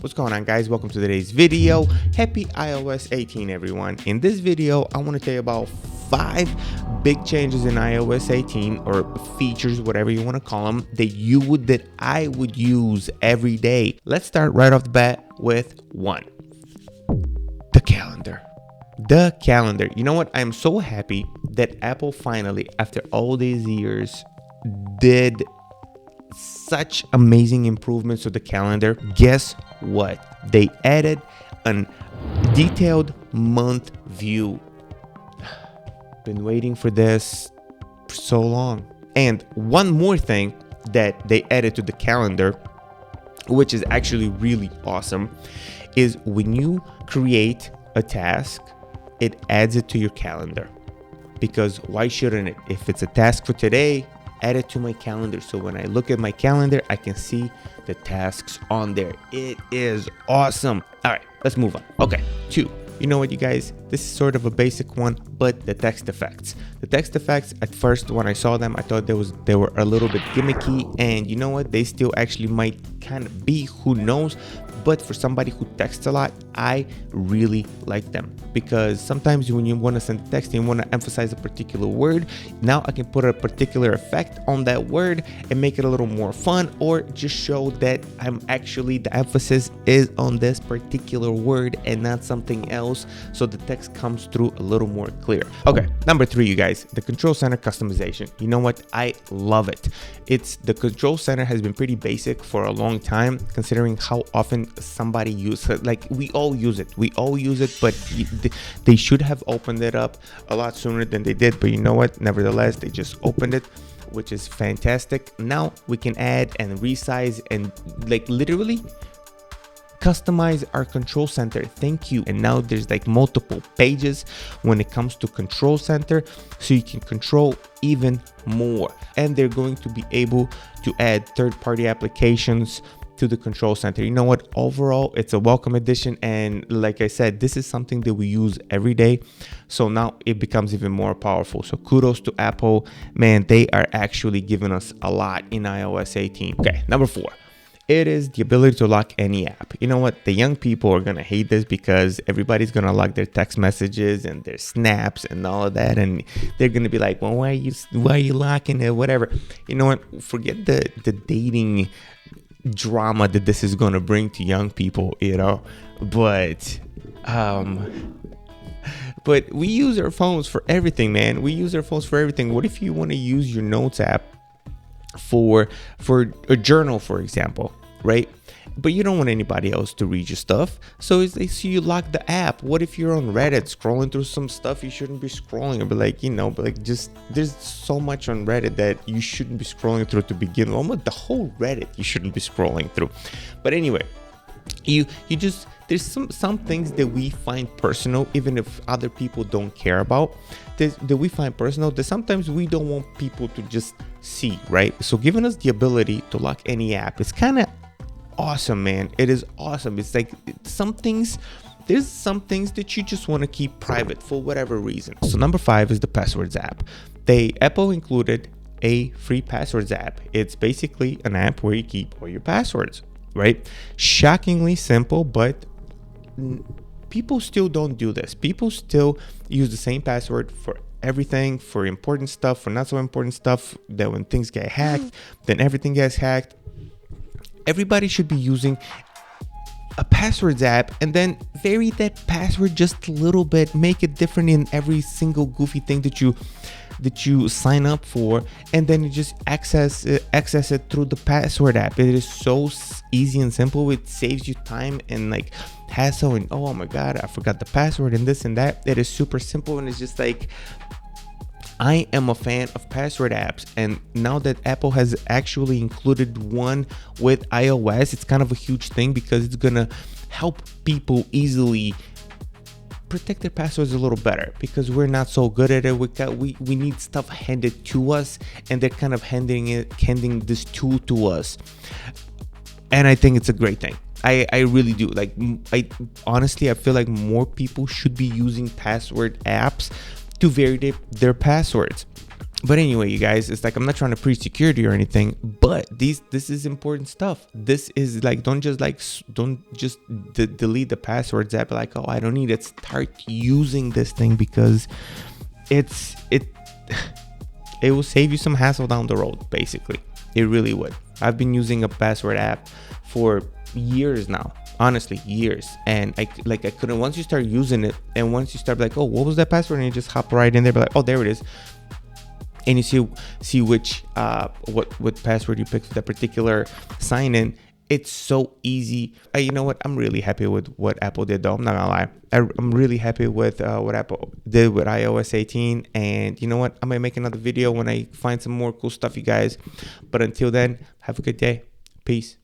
What's going on, guys? Welcome to today's video. Happy iOS 18, everyone. In this video, I want to tell you about 5 big changes in iOS 18, or features, whatever you want to call them, that I would use every day. Let's start right off the bat with 1. The calendar. The calendar. You know what? I'm so happy that Apple finally, after all these years, did such amazing improvements to the calendar. Guess what? They added a detailed month view. Been waiting for this for so long. And one more thing that they added to the calendar, which is actually really awesome, is when you create a task, it adds it to your calendar. Because why shouldn't it? If it's a task for today, add it to my calendar, so when I look at my calendar, I can see the tasks on there. It is awesome. All right, let's move on. Okay, 2. You know what, you guys? This is sort of a basic one, but the text effects. The text effects, at first, when I saw them, I thought they were a little bit gimmicky, and you know what? They still actually might kind of be, who knows? But for somebody who texts a lot, I really like them, because sometimes when you want to send a text and you want to emphasize a particular word, now I can put a particular effect on that word and make it a little more fun, or just show that the emphasis is on this particular word and not something else, so the text comes through a little more clear. Okay, number 3, you guys, the control center customization. You know what? I love it. The control center has been pretty basic for a long time, considering how often somebody uses it. Like, we all use it, but they should have opened it up a lot sooner than they did. But you know what? Nevertheless, they just opened it, which is fantastic. Now we can add and resize and like literally customize our control center. Thank you. And now there's like multiple pages when it comes to control center, so you can control even more. And they're going to be able to add third-party applications to the control center. You know what? Overall, it's a welcome addition, and like I said, this is something that we use every day, so now it becomes even more powerful. So kudos to Apple, man. They are actually giving us a lot in iOS 18. Okay, number 4, it is the ability to lock any app. You know what? The young people are gonna hate this, because everybody's gonna lock their text messages and their snaps and all of that, and they're gonna be like, well, why are you locking it, whatever. You know what? Forget the dating drama that this is going to bring to young people, you know, but we use our phones for everything, man. We use our phones for everything. What if you want to use your notes app for a journal, for example, right? But you don't want anybody else to read your stuff, so you lock the app. What if you're on Reddit scrolling through some stuff you shouldn't be scrolling, but just there's so much on Reddit that you shouldn't be scrolling through to begin with. Almost the whole Reddit you shouldn't be scrolling through. But anyway, there's some things that we find personal, even if other people don't care about, that we find personal, that sometimes we don't want people to just see, right? So giving us the ability to lock any app is kind of awesome, man. It is awesome. It's like there's some things that you just want to keep private for whatever reason. So number 5 is the passwords app. Apple included a free passwords app. It's basically an app where you keep all your passwords, right? Shockingly simple, but people still don't do this. People still use the same password for everything, for important stuff, for not so important stuff, that when things get hacked, then everything gets hacked. Everybody should be using a passwords app, and then vary that password just a little bit, make it different in every single goofy thing that you sign up for, and then you just access it through the password app. It is so easy and simple. It saves you time and like hassle, and oh my god, I forgot the password and this and that. It is super simple, and it's just like, I am a fan of password apps, and now that Apple has actually included one with iOS, it's kind of a huge thing, because it's gonna help people easily protect their passwords a little better, because we're not so good at it. We need stuff handed to us, and they're kind of handing this tool to us, and I think it's a great thing. I really do. Like, I feel like more people should be using password apps to vary their passwords. But anyway, you guys, it's like I'm not trying to preach security or anything, but this is important stuff. This is like, don't just delete the passwords that be like, oh, I don't need it. Start using this thing, because it will save you some hassle down the road. Basically, it really would. I've been using a password app for years now, honestly, years, and I couldn't. Once you start using it, and once you start like, oh, what was that password, and you just hop right in there, be like, oh, there it is. And you see which what password you picked for that particular sign in. It's so easy. You know what? I'm really happy with what Apple did, though. I'm not gonna lie. I'm really happy with what Apple did with iOS 18. And you know what? I might make another video when I find some more cool stuff, you guys. But until then, have a good day. Peace.